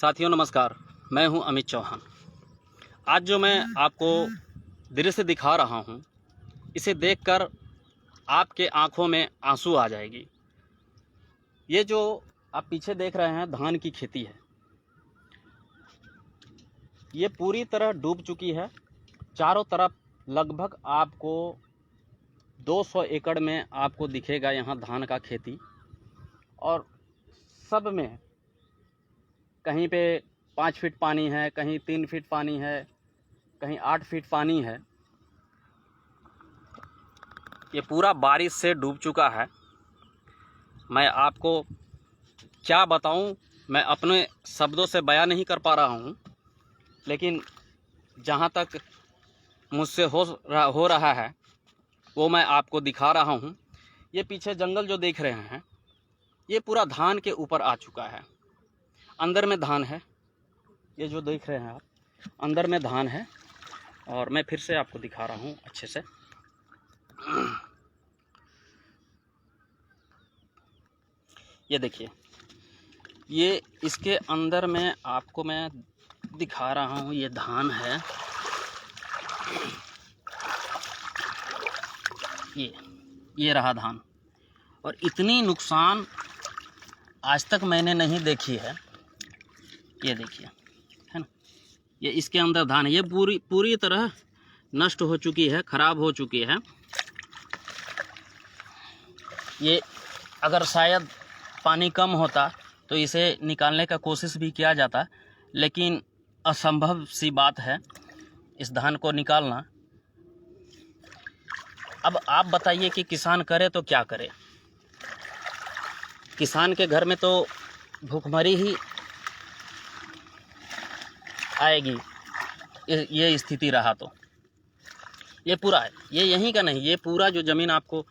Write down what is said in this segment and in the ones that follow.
साथियों नमस्कार, मैं हूं अमित चौहान। आज जो मैं आपको दृश्य दिखा रहा हूं, इसे देखकर आपके आंखों में आंसू आ जाएगी। ये जो आप पीछे देख रहे हैं धान की खेती है, ये पूरी तरह डूब चुकी है। चारों तरफ लगभग आपको 200 एकड़ में आपको दिखेगा यहाँ धान का खेती, और सब में कहीं पे 5 फीट पानी है, कहीं 3 फीट पानी है, कहीं 8 फीट पानी है। ये पूरा बारिश से डूब चुका है। मैं आपको क्या बताऊं, मैं अपने शब्दों से बयां नहीं कर पा रहा हूं, लेकिन जहां तक मुझसे हो रहा है वो मैं आपको दिखा रहा हूं। ये पीछे जंगल जो देख रहे हैं, ये पूरा धान के ऊपर आ चुका है। अंदर में धान है, ये जो देख रहे हैं आप, अंदर में धान है। और मैं फिर से आपको दिखा रहा हूँ अच्छे से। ये देखिए, ये इसके अंदर में आपको मैं दिखा रहा हूँ, ये धान है। ये रहा धान, और इतनी नुकसान आज तक मैंने नहीं देखी है। ये देखिए, है ना, ये इसके अंदर धान है। ये पूरी तरह नष्ट हो चुकी है, खराब हो चुकी है। ये अगर शायद पानी कम होता तो इसे निकालने का कोशिश भी किया जाता, लेकिन असंभव सी बात है इस धान को निकालना। अब आप बताइए कि किसान करे तो क्या करे। किसान के घर में तो भूखमरी ही आएगी ये स्थिति रहा तो। ये पूरा है, ये यहीं का नहीं, ये पूरा जो ज़मीन आपको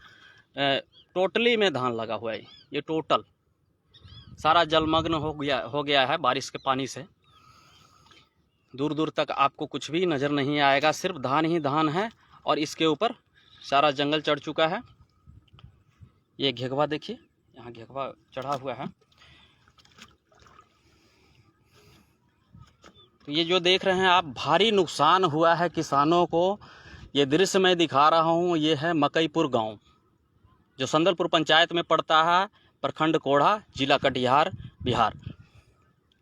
टोटली में धान लगा हुआ है। ये टोटल सारा जलमग्न हो गया है बारिश के पानी से। दूर दूर तक आपको कुछ भी नज़र नहीं आएगा, सिर्फ धान ही धान है, और इसके ऊपर सारा जंगल चढ़ चुका है। ये घेघवा देखिए, यहाँ घेघवा चढ़ा हुआ है। तो ये जो देख रहे हैं आप, भारी नुकसान हुआ है किसानों को। ये दृश्य मैं दिखा रहा हूँ, ये है मकईपुर गांव, जो संदलपुर पंचायत में पड़ता है, प्रखंड कोढ़ा, जिला कटिहार, बिहार।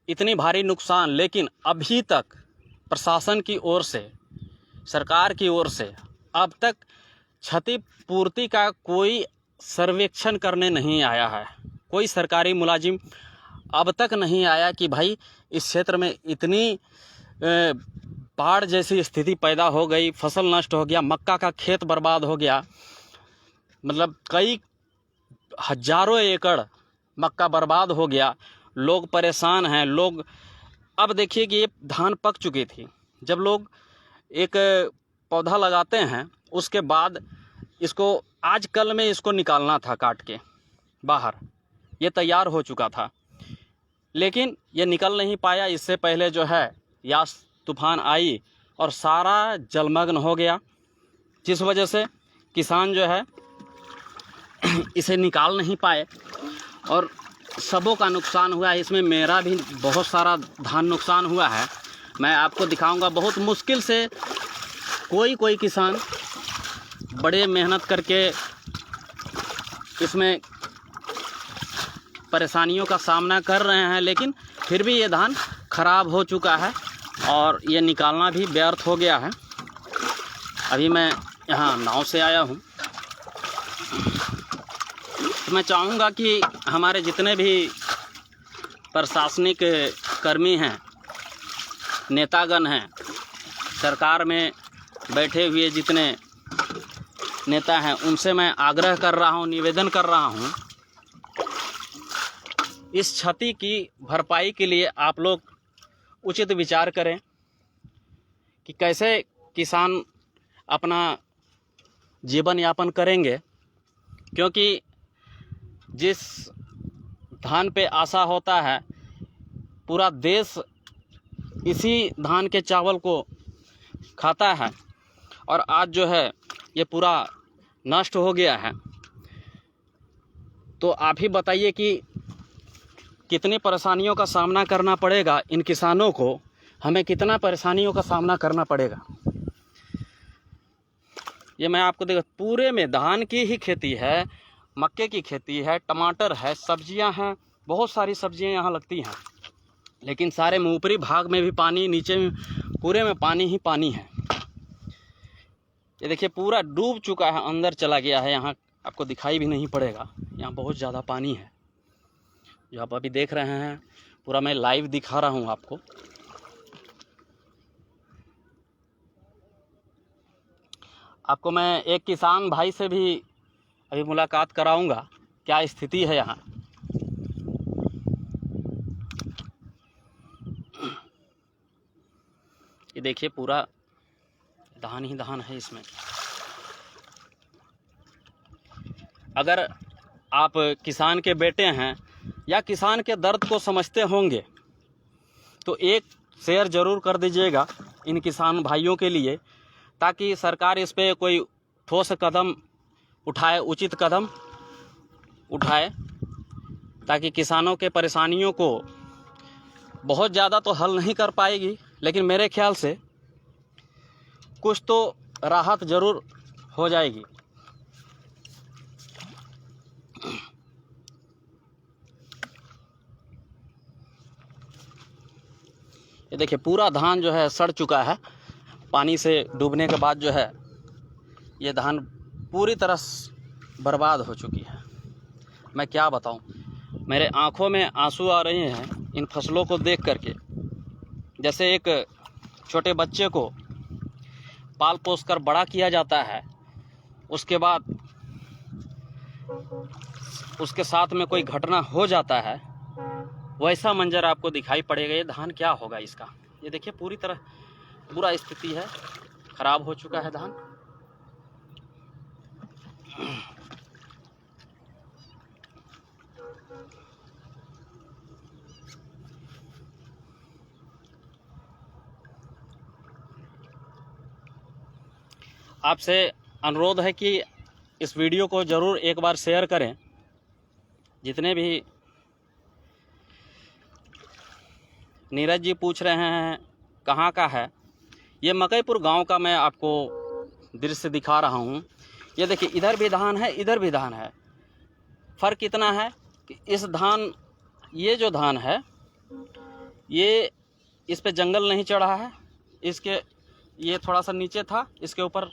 इतनी भारी नुकसान, लेकिन अभी तक प्रशासन की ओर से, सरकार की ओर से अब तक क्षतिपूर्ति का कोई सर्वेक्षण करने नहीं आया है। कोई सरकारी मुलाजिम अब तक नहीं आया कि भाई इस क्षेत्र में इतनी बाढ़ जैसी स्थिति पैदा हो गई, फसल नष्ट हो गया, मक्का का खेत बर्बाद हो गया, मतलब कई हजारों एकड़ मक्का बर्बाद हो गया, लोग परेशान हैं। लोग अब देखिए कि ये धान पक चुकी थी। जब लोग एक पौधा लगाते हैं, उसके बाद इसको आज कल में इसको निकालना था काट के बाहर, ये तैयार हो चुका था, लेकिन ये निकल नहीं पाया। इससे पहले जो है यास तूफान आई और सारा जलमग्न हो गया, जिस वजह से किसान जो है इसे निकाल नहीं पाए और सबों का नुकसान हुआ है। इसमें मेरा भी बहुत सारा धान नुकसान हुआ है, मैं आपको दिखाऊंगा। बहुत मुश्किल से कोई किसान बड़े मेहनत करके इसमें परेशानियों का सामना कर रहे हैं, लेकिन फिर भी ये धान खराब हो चुका है और ये निकालना भी व्यर्थ हो गया है। अभी मैं यहाँ नाव से आया हूँ, तो मैं चाहूँगा कि हमारे जितने भी प्रशासनिक कर्मी हैं, नेतागण हैं, सरकार में बैठे हुए जितने नेता हैं, उनसे मैं आग्रह कर रहा हूँ, निवेदन कर रहा हूँ, इस क्षति की भरपाई के लिए आप लोग उचित विचार करें कि कैसे किसान अपना जीवन यापन करेंगे। क्योंकि जिस धान पे आशा होता है, पूरा देश इसी धान के चावल को खाता है, और आज जो है ये पूरा नष्ट हो गया है। तो आप ही बताइए कि कितनी परेशानियों का सामना करना पड़ेगा इन किसानों को, हमें कितना परेशानियों का सामना करना पड़ेगा। ये मैं आपको देखो, पूरे में धान की ही खेती है, मक्के की खेती है, टमाटर है, सब्जियां हैं, बहुत सारी सब्जियां यहाँ लगती हैं, लेकिन सारे में ऊपरी भाग में भी पानी, नीचे में पूरे में पानी ही पानी है। ये देखिए पूरा डूब चुका है, अंदर चला गया है, यहाँ आपको दिखाई भी नहीं पड़ेगा, यहाँ बहुत ज़्यादा पानी है जो आप अभी देख रहे हैं। पूरा मैं लाइव दिखा रहा हूँ आपको। आपको मैं एक किसान भाई से भी अभी मुलाकात कराऊंगा, क्या स्थिति है यहाँ। ये देखिए पूरा धान ही धान है इसमें। अगर आप किसान के बेटे हैं या किसान के दर्द को समझते होंगे तो एक शेयर ज़रूर कर दीजिएगा इन किसान भाइयों के लिए, ताकि सरकार इस पे कोई ठोस कदम उठाए, उचित कदम उठाए, ताकि किसानों के परेशानियों को बहुत ज़्यादा तो हल नहीं कर पाएगी, लेकिन मेरे ख्याल से कुछ तो राहत ज़रूर हो जाएगी। ये देखिए पूरा धान जो है सड़ चुका है, पानी से डूबने के बाद जो है ये धान पूरी तरह बर्बाद हो चुकी है। मैं क्या बताऊं, मेरे आंखों में आंसू आ रहे हैं इन फसलों को देख करके। जैसे एक छोटे बच्चे को पाल पोस कर बड़ा किया जाता है, उसके बाद उसके साथ में कोई घटना हो जाता है, वैसा मंजर आपको दिखाई पड़ेगा। ये धान क्या होगा इसका। ये देखिए पूरी तरह बुरा स्थिति है, खराब हो चुका है धान। आपसे अनुरोध है कि इस वीडियो को ज़रूर एक बार शेयर करें। जितने भी नीरज जी पूछ रहे हैं कहाँ का है, ये मकईपुर गांव का मैं आपको दृश्य दिखा रहा हूँ। ये देखिए इधर भी धान है, इधर भी धान है। फ़र्क इतना है कि इस धान, ये जो धान है ये इस पे जंगल नहीं चढ़ा है, इसके ये थोड़ा सा नीचे था, इसके ऊपर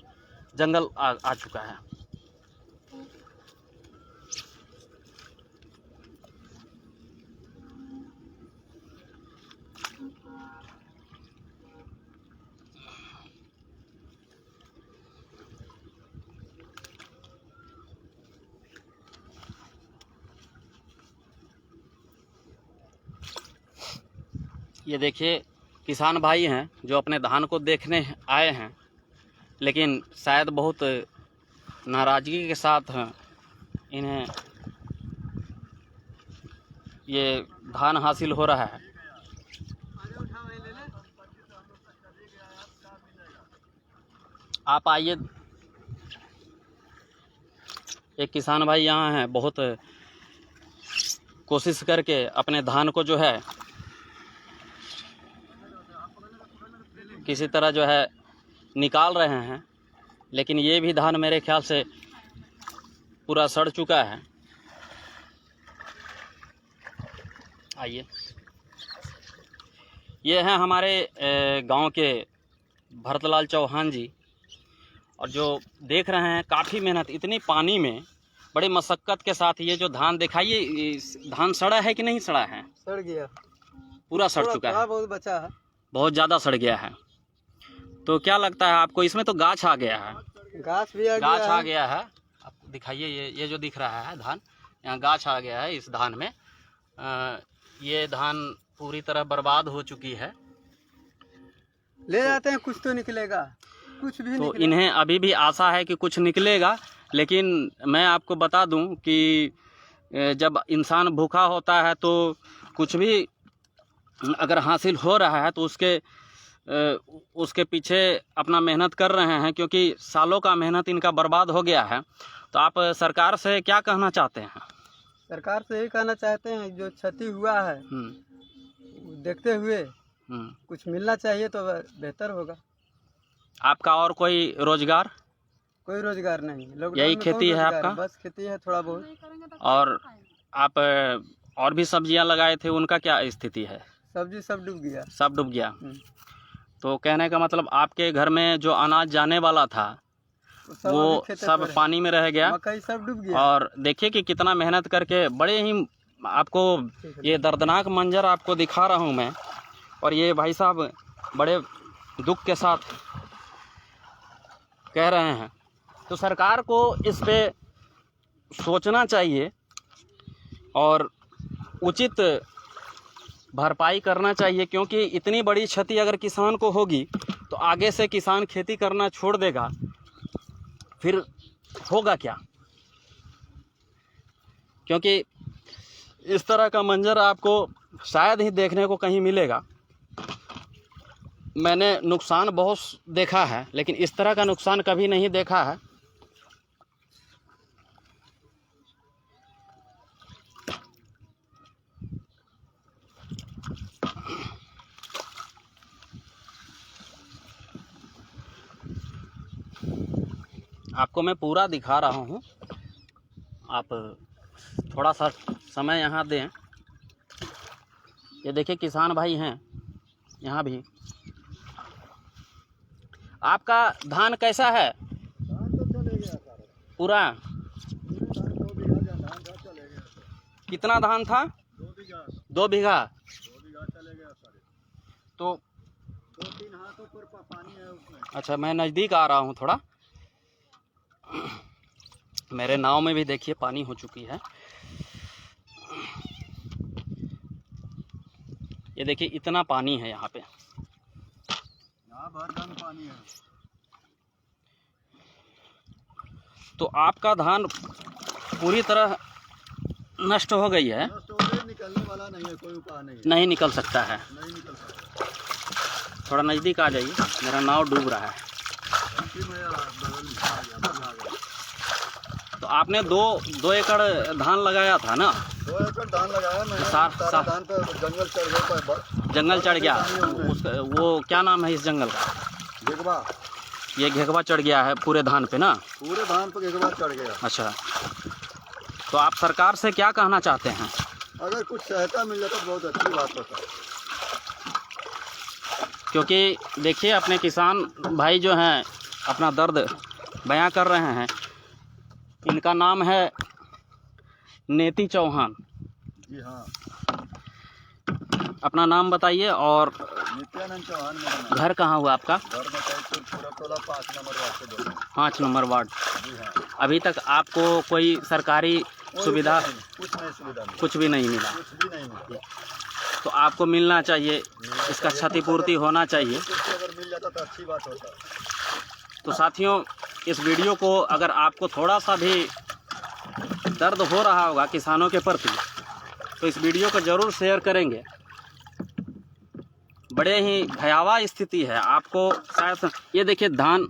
जंगल आ चुका है। ये देखिए किसान भाई हैं जो अपने धान को देखने आए हैं, लेकिन शायद बहुत नाराज़गी के साथ इन्हें ये धान हासिल हो रहा है। आप आइए, एक किसान भाई यहाँ हैं, बहुत कोशिश करके अपने धान को जो है किसी तरह जो है निकाल रहे हैं, लेकिन ये भी धान मेरे ख्याल से पूरा सड़ चुका है। आइए, ये हैं हमारे गांव के भरतलाल चौहान जी, और जो देख रहे हैं काफ़ी मेहनत, इतनी पानी में बड़े मशक्क़त के साथ ये जो धान दिखाइए, धान सड़ा है कि नहीं सड़ा है? सड़ गया, पूरा सड़ चुका है, बहुत बचा है, बहुत ज़्यादा सड़ गया है। तो क्या लगता है आपको, इसमें तो गाछ आ गया है? गाछ भी आ गया है। आपको दिखाइए, ये जो दिख रहा है धान, यहाँ गाछ आ गया है इस धान में। ये धान पूरी तरह बर्बाद हो चुकी है। ले जाते हैं, कुछ तो निकलेगा, कुछ भी तो निकलेगा। इन्हें अभी भी आशा है कि कुछ निकलेगा, लेकिन मैं आपको बता दूं कि जब इंसान भूखा होता है तो कुछ भी अगर हासिल हो रहा है तो उसके पीछे अपना मेहनत कर रहे हैं, क्योंकि सालों का मेहनत इनका बर्बाद हो गया है। तो आप सरकार से क्या कहना चाहते हैं? सरकार से यही कहना चाहते हैं, जो क्षति हुआ है देखते हुए कुछ मिलना चाहिए तो बेहतर होगा। आपका और कोई रोजगार? कोई रोजगार नहीं, लॉकडाउन यही में खेती कौन है रोजगार आपका? बस खेती है थोड़ा बहुत। और आप और भी सब्जियां लगाए थे, उनका क्या स्थिति है? सब्जी सब डूब गया। सब डूब गया। तो कहने का मतलब आपके घर में जो अनाज जाने वाला था वो सब पानी में रह गया, मकई सब डूब गया। और देखिए कि कितना मेहनत करके, बड़े ही आपको ये दर्दनाक मंजर आपको दिखा रहा हूँ मैं, और ये भाई साहब बड़े दुख के साथ कह रहे हैं। तो सरकार को इस पे सोचना चाहिए और उचित भरपाई करना चाहिए, क्योंकि इतनी बड़ी क्षति अगर किसान को होगी तो आगे से किसान खेती करना छोड़ देगा, फिर होगा क्या? क्योंकि इस तरह का मंजर आपको शायद ही देखने को कहीं मिलेगा। मैंने नुकसान बहुत देखा है, लेकिन इस तरह का नुकसान कभी नहीं देखा है। आपको मैं पूरा दिखा रहा हूँ, आप थोड़ा सा समय यहाँ दें। ये देखिए किसान भाई हैं यहाँ भी। आपका धान कैसा है? धान तो चले गया सारा पूरा? 2 बीघा धान था, चले गया। कितना धान था? 2 बीघा चले गया सारे। तो 2-3 हाथों पर पानी है उसमें। अच्छा, मैं नज़दीक आ रहा हूँ थोड़ा। मेरे नाव में भी देखिए पानी हो चुकी है। ये देखिए इतना पानी है यहाँ पे, यहाँ भरदम पानी है। तो आपका धान पूरी तरह नष्ट हो गई है? निकलने वाला नहीं है, कोई उपाय नहीं। नहीं निकल सकता है। नहीं निकल सकता। थोड़ा नज़दीक आ जाइए, मेरा नाव डूब रहा है। तो आपने दो एकड़ धान लगाया था ना? 2 एकड़ धान लगाया मैं। सारा धान पे जंगल चढ़ गया। जंगल चढ़ गया। वो क्या नाम है इस जंगल का? घेगवा। ये घेगवा चढ़ गया है पूरे धान पे ना? पूरे धान पे घेगवा चढ़ गया। अच्छा, तो आप सरकार से क्या कहना चाहते हैं? अगर कुछ सहायता मिल जाता तो बहुत अच्छी बात होता है। क्योंकि देखिए अपने किसान भाई जो हैं अपना दर्द बयां कर रहे हैं। इनका नाम है नेती चौहान। जी हाँ। अपना नाम बताइए और नित्यानंद चौहान मेरा नाम। घर कहाँ हुआ आपका? घर मकईपुर, पूरा टोला 5 नंबर वार्ड से बोल रहे हैं। 5 नंबर वार्ड। जी हाँ। अभी तक आपको कोई सरकारी सुविधा? कुछ नहीं सुविधा मिली। कुछ भी नहीं मिला? कुछ भी नहीं मिला। तो आपको मिलना चाहिए, इसका क्षतिपूर्ति होना चाहिए। अगर मिल जाता तो अच्छी बात होता। तो साथियों, इस वीडियो को अगर आपको थोड़ा सा भी दर्द हो रहा होगा किसानों के प्रति, तो इस वीडियो को ज़रूर शेयर करेंगे। बड़े ही भयावह स्थिति है। आपको शायद ये देखिए धान,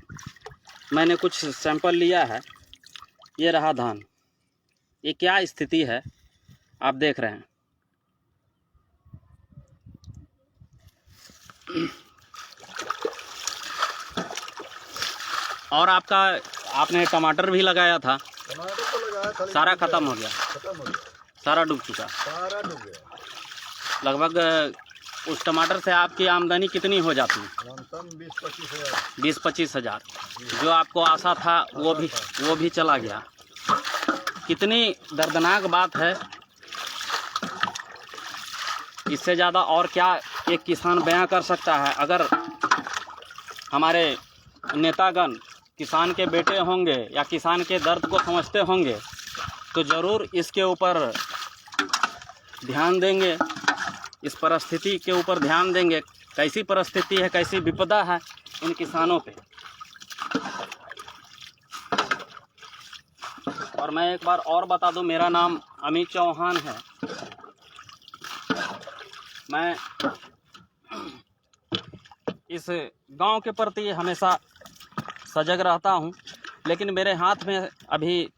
मैंने कुछ सैंपल लिया है, ये रहा धान। ये क्या स्थिति है आप देख रहे हैं। और आपने टमाटर भी लगाया था? टमाटर तो लगाया था, सारा खत्म हो गया? खत्म हो गया, सारा डूब चुका? सारा डूब गया। लगभग उस टमाटर से आपकी आमदनी कितनी हो जाती है? कम 20-25 हज़ार। 20-25 हज़ार। जो आपको आशा था वो भी चला गया। कितनी दर्दनाक बात है। इससे ज़्यादा और क्या एक किसान बयां कर सकता है। अगर हमारे नेतागण किसान के बेटे होंगे या किसान के दर्द को समझते होंगे तो ज़रूर इसके ऊपर ध्यान देंगे, इस परिस्थिति के ऊपर ध्यान देंगे। कैसी परिस्थिति है, कैसी विपदा है इन किसानों पे। और मैं एक बार और बता दूं, मेरा नाम अमित चौहान है। मैं इस गांव के प्रति हमेशा सजग रहता हूं, लेकिन मेरे हाथ में अभी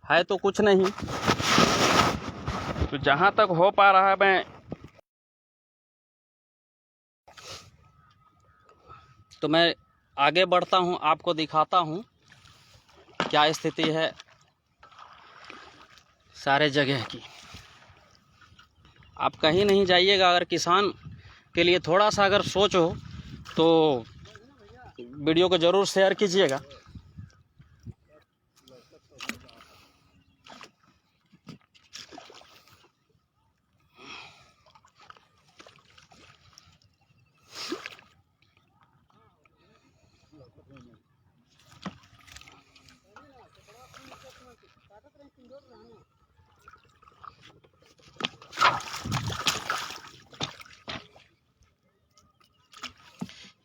है तो कुछ नहीं। तो जहाँ तक हो पा रहा है मैं आगे बढ़ता हूँ, आपको दिखाता हूँ क्या स्थिति है सारे जगह की। आप कहीं नहीं जाइएगा। अगर किसान के लिए थोड़ा सा अगर सोच हो तो वीडियो को ज़रूर शेयर कीजिएगा।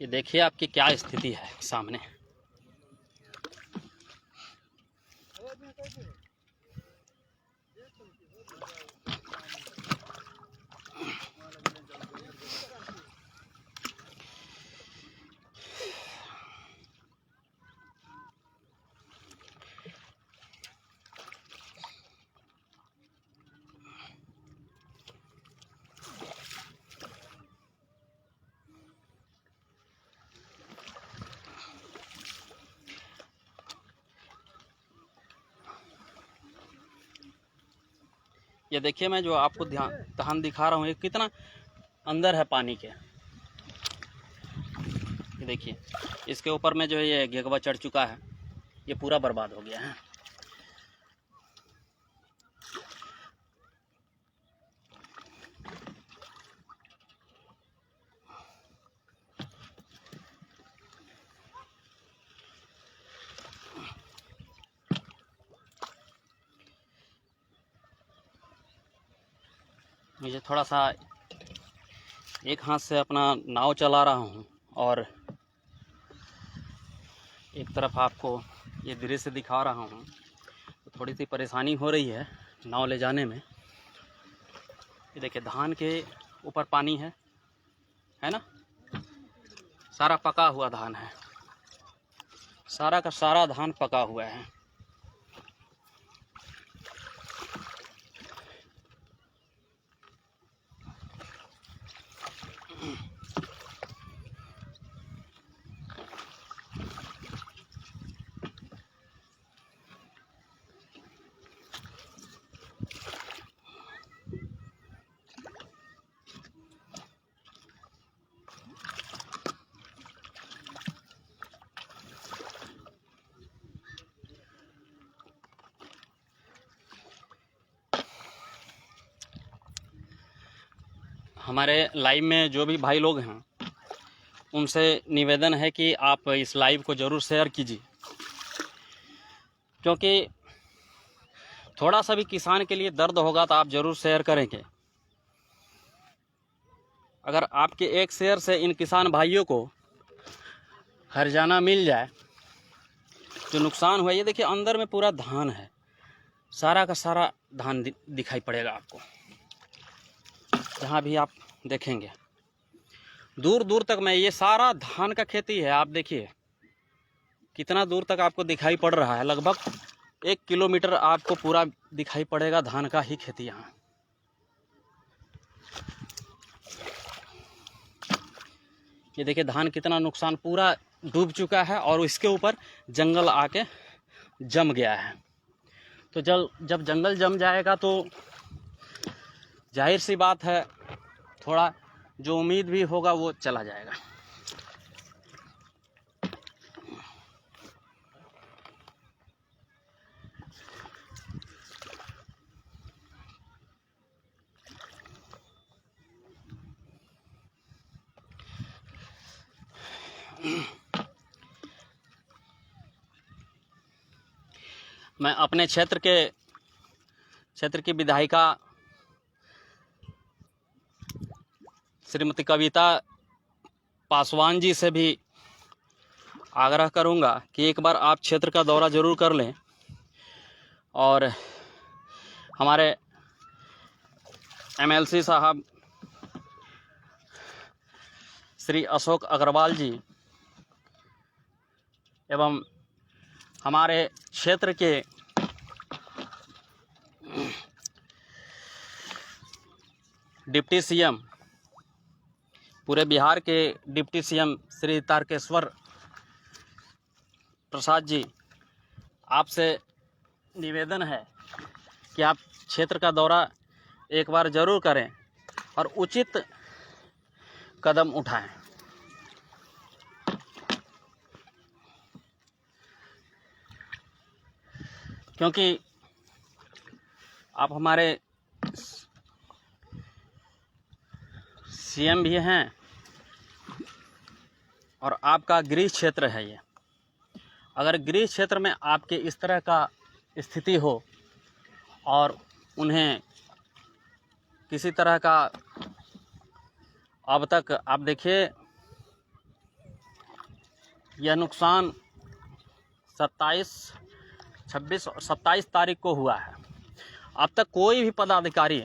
ये देखिए आपकी क्या स्थिति है सामने। ये देखिए मैं जो आपको धान दिखा रहा हूँ ये कितना अंदर है पानी के। ये देखिए इसके ऊपर में जो है ये घेगवा चढ़ चुका है, ये पूरा बर्बाद हो गया है। मुझे थोड़ा सा एक हाथ से अपना नाव चला रहा हूँ और एक तरफ आपको ये दृश्य दिखा रहा हूँ, तो थोड़ी सी परेशानी हो रही है नाव ले जाने में। ये देखिए धान के ऊपर पानी है ना, सारा पका हुआ धान है, सारा का सारा धान पका हुआ है। हमारे लाइव में जो भी भाई लोग हैं उनसे निवेदन है कि आप इस लाइव को ज़रूर शेयर कीजिए, क्योंकि थोड़ा सा भी किसान के लिए दर्द होगा तो आप ज़रूर शेयर करेंगे। अगर आपके एक शेयर से इन किसान भाइयों को हर्जाना मिल जाए, जो नुकसान हुआ, ये देखिए अंदर में पूरा धान है, सारा का सारा धान दिखाई पड़ेगा आपको जहाँ भी आप देखेंगे। दूर दूर तक में ये सारा धान का खेती है। आप देखिए कितना दूर तक आपको दिखाई पड़ रहा है, लगभग 1 किलोमीटर आपको पूरा दिखाई पड़ेगा धान का ही खेती यहाँ। ये देखिए धान कितना नुकसान, पूरा डूब चुका है और इसके ऊपर जंगल आके जम गया है। तो जब जंगल जम जाएगा तो जाहिर सी बात है थोड़ा जो उम्मीद भी होगा वो चला जाएगा। मैं अपने क्षेत्र की विधायिका श्रीमती कविता पासवान जी से भी आग्रह करूंगा कि एक बार आप क्षेत्र का दौरा ज़रूर कर लें और हमारे MLC साहब श्री अशोक अग्रवाल जी एवं हमारे क्षेत्र के डिप्टी सीएम, पूरे बिहार के डिप्टी सीएम श्री तारकेश्वर प्रसाद जी, आपसे निवेदन है कि आप क्षेत्र का दौरा एक बार ज़रूर करें और उचित कदम उठाएं। क्योंकि आप हमारे सीएम भी हैं और आपका गृह क्षेत्र है ये। अगर गृह क्षेत्र में आपके इस तरह का स्थिति हो और उन्हें किसी तरह का, अब तक आप देखिए यह नुकसान 27, 26 और 27 तारीख को हुआ है। अब तक कोई भी पदाधिकारी,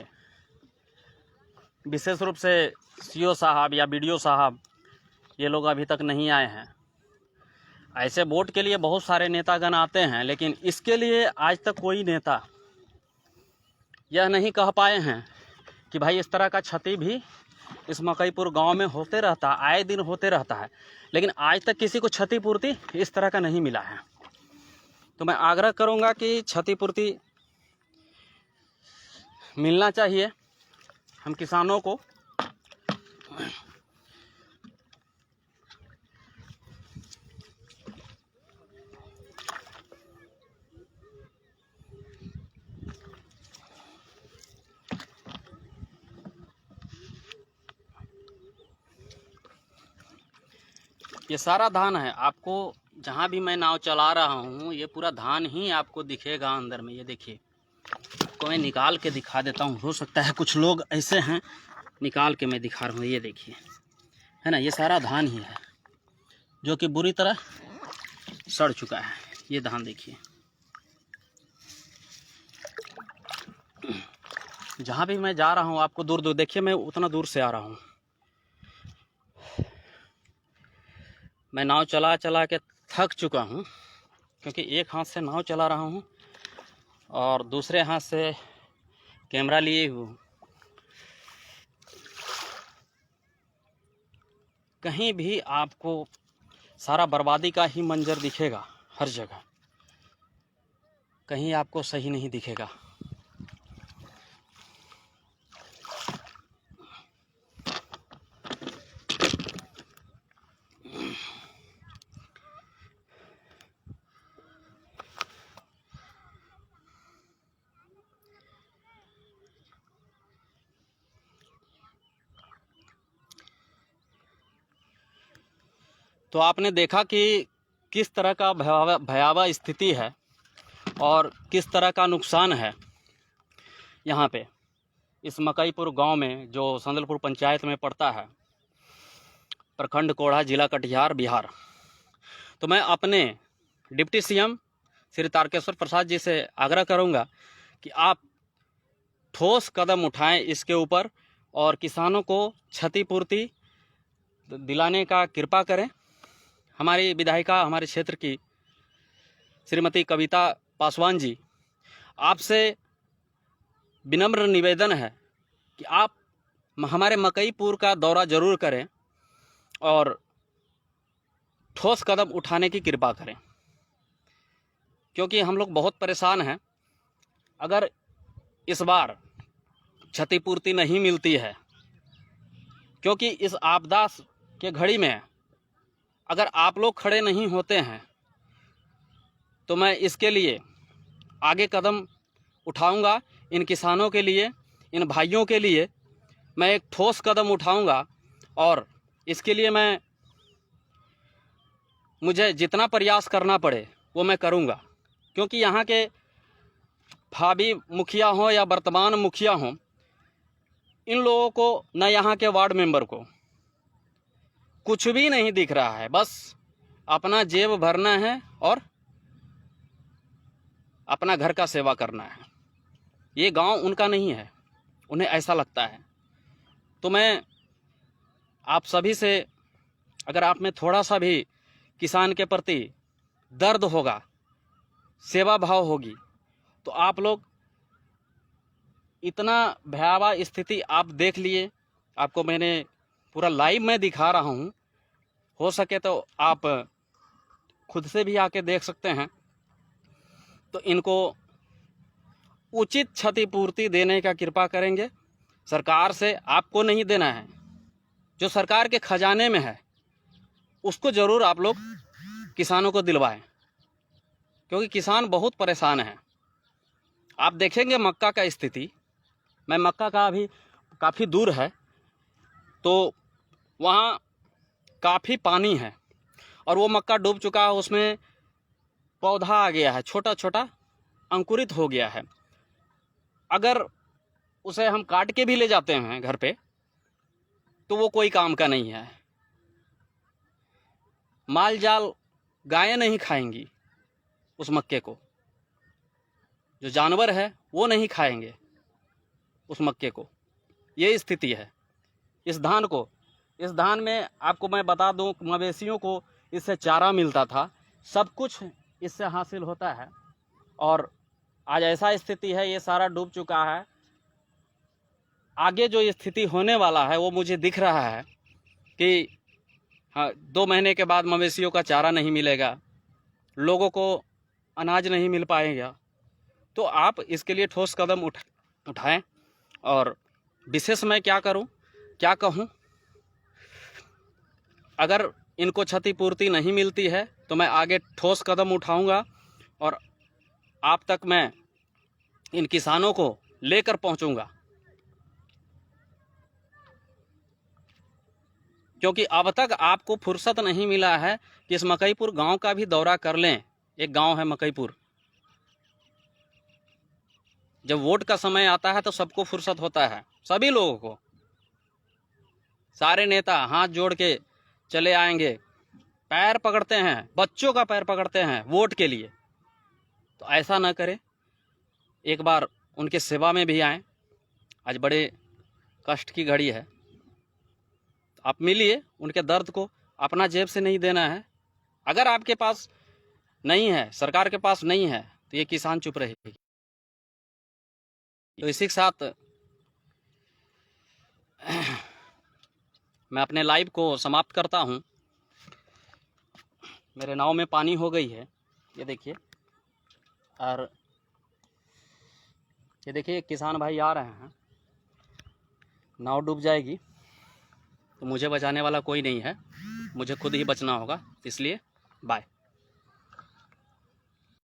विशेष रूप से सीओ साहब या बीडीओ साहब, ये लोग अभी तक नहीं आए हैं। ऐसे वोट के लिए बहुत सारे नेतागण आते हैं, लेकिन इसके लिए आज तक कोई नेता यह नहीं कह पाए हैं कि भाई इस तरह का क्षति भी इस मकईपुर गांव में होते रहता, आए दिन होते रहता है, लेकिन आज तक किसी को क्षतिपूर्ति इस तरह का नहीं मिला है। तो मैं आग्रह करूंगा कि क्षतिपूर्ति मिलना चाहिए हम किसानों को। ये सारा धान है, आपको जहाँ भी मैं नाव चला रहा हूँ ये पूरा धान ही आपको दिखेगा अंदर में। ये देखिए, आपको मैं निकाल के दिखा देता हूँ। हो सकता है कुछ लोग ऐसे हैं, निकाल के मैं दिखा रहा हूँ। ये देखिए, है ना, ये सारा धान ही है जो कि बुरी तरह सड़ चुका है। ये धान देखिए, जहाँ भी मैं जा रहा हूँ आपको दूर दूर देखिए, मैं उतना दूर से आ रहा हूँ। मैं नाव चला चला के थक चुका हूँ, क्योंकि एक हाथ से नाव चला रहा हूँ और दूसरे हाथ से कैमरा लिए हूँ। कहीं भी आपको सारा बर्बादी का ही मंजर दिखेगा, हर जगह, कहीं आपको सही नहीं दिखेगा। तो आपने देखा कि किस तरह का भयावह स्थिति है और किस तरह का नुकसान है यहाँ पे इस मकईपुर गांव में, जो संदलपुर पंचायत में पड़ता है, प्रखंड कोढ़ा, जिला कटिहार, बिहार। तो मैं अपने डिप्टी सीएम श्री तारकेश्वर प्रसाद जी से आग्रह करूँगा कि आप ठोस कदम उठाएं इसके ऊपर और किसानों को क्षतिपूर्ति दिलाने का कृपा करें। हमारी विधायिका, हमारे क्षेत्र की श्रीमती कविता पासवान जी, आपसे विनम्र निवेदन है कि आप हमारे मकईपुर का दौरा जरूर करें और ठोस कदम उठाने की कृपा करें, क्योंकि हम लोग बहुत परेशान हैं। अगर इस बार क्षतिपूर्ति नहीं मिलती है, क्योंकि इस आपदा के घड़ी में अगर आप लोग खड़े नहीं होते हैं तो मैं इसके लिए आगे कदम उठाऊंगा। इन किसानों के लिए, इन भाइयों के लिए मैं एक ठोस कदम उठाऊंगा और इसके लिए मुझे जितना प्रयास करना पड़े वो मैं करूंगा। क्योंकि यहाँ के भावी मुखिया हों या वर्तमान मुखिया हों, इन लोगों को, न यहाँ के वार्ड मेंबर को कुछ भी नहीं दिख रहा है। बस अपना जेब भरना है और अपना घर का सेवा करना है। ये गांव उनका नहीं है, उन्हें ऐसा लगता है। तो मैं आप सभी से, अगर आप में थोड़ा सा भी किसान के प्रति दर्द होगा, सेवा भाव होगी, तो आप लोग इतना भयावह स्थिति आप देख लिए, आपको मैंने पूरा लाइव में दिखा रहा हूँ, हो सके तो आप खुद से भी आके देख सकते हैं। तो इनको उचित क्षतिपूर्ति देने का कृपा करेंगे। सरकार से आपको नहीं देना है, जो सरकार के खजाने में है उसको ज़रूर आप लोग किसानों को दिलवाएं, क्योंकि किसान बहुत परेशान है। आप देखेंगे मक्का का स्थिति, मैं मक्का का अभी काफ़ी दूर है तो वहाँ काफ़ी पानी है और वो मक्का डूब चुका है, उसमें पौधा आ गया है, छोटा छोटा अंकुरित हो गया है। अगर उसे हम काट के भी ले जाते हैं घर पे तो वो कोई काम का नहीं है। माल जाल गायें नहीं खाएंगी उस मक्के को, जो जानवर है वो नहीं खाएंगे उस मक्के को। ये स्थिति है इस धान में। आपको मैं बता दूं, मवेशियों को इससे चारा मिलता था, सब कुछ इससे हासिल होता है और आज ऐसा स्थिति है, ये सारा डूब चुका है। आगे जो स्थिति होने वाला है वो मुझे दिख रहा है कि हाँ, 2 महीने के बाद मवेशियों का चारा नहीं मिलेगा, लोगों को अनाज नहीं मिल पाएगा। तो आप इसके लिए ठोस कदम उठाएं। और विशेष मैं क्या कहूँ, अगर इनको क्षतिपूर्ति नहीं मिलती है तो मैं आगे ठोस कदम उठाऊंगा और आप तक मैं इन किसानों को लेकर पहुंचूंगा, क्योंकि अब तक आपको फुर्सत नहीं मिला है कि इस मकईपुर गांव का भी दौरा कर लें। एक गांव है मकईपुर। जब वोट का समय आता है तो सबको फुर्सत होता है, सभी लोगों को, सारे नेता हाथ जोड़ के चले आएंगे, पैर पकड़ते हैं, बच्चों का पैर पकड़ते हैं वोट के लिए। तो ऐसा ना करें, एक बार उनके सेवा में भी आएं। आज बड़े कष्ट की घड़ी है, आप मिलिए उनके दर्द को, अपना जेब से नहीं देना है। अगर आपके पास नहीं है, सरकार के पास नहीं है, तो ये किसान चुप रहेगी। तो इसी के साथ मैं अपने लाइव को समाप्त करता हूँ। मेरे नाव में पानी हो गई है, ये देखिए, और ये देखिए किसान भाई आ रहे हैं। नाव डूब जाएगी तो मुझे बचाने वाला कोई नहीं है, मुझे खुद ही बचना होगा। इसलिए बाय।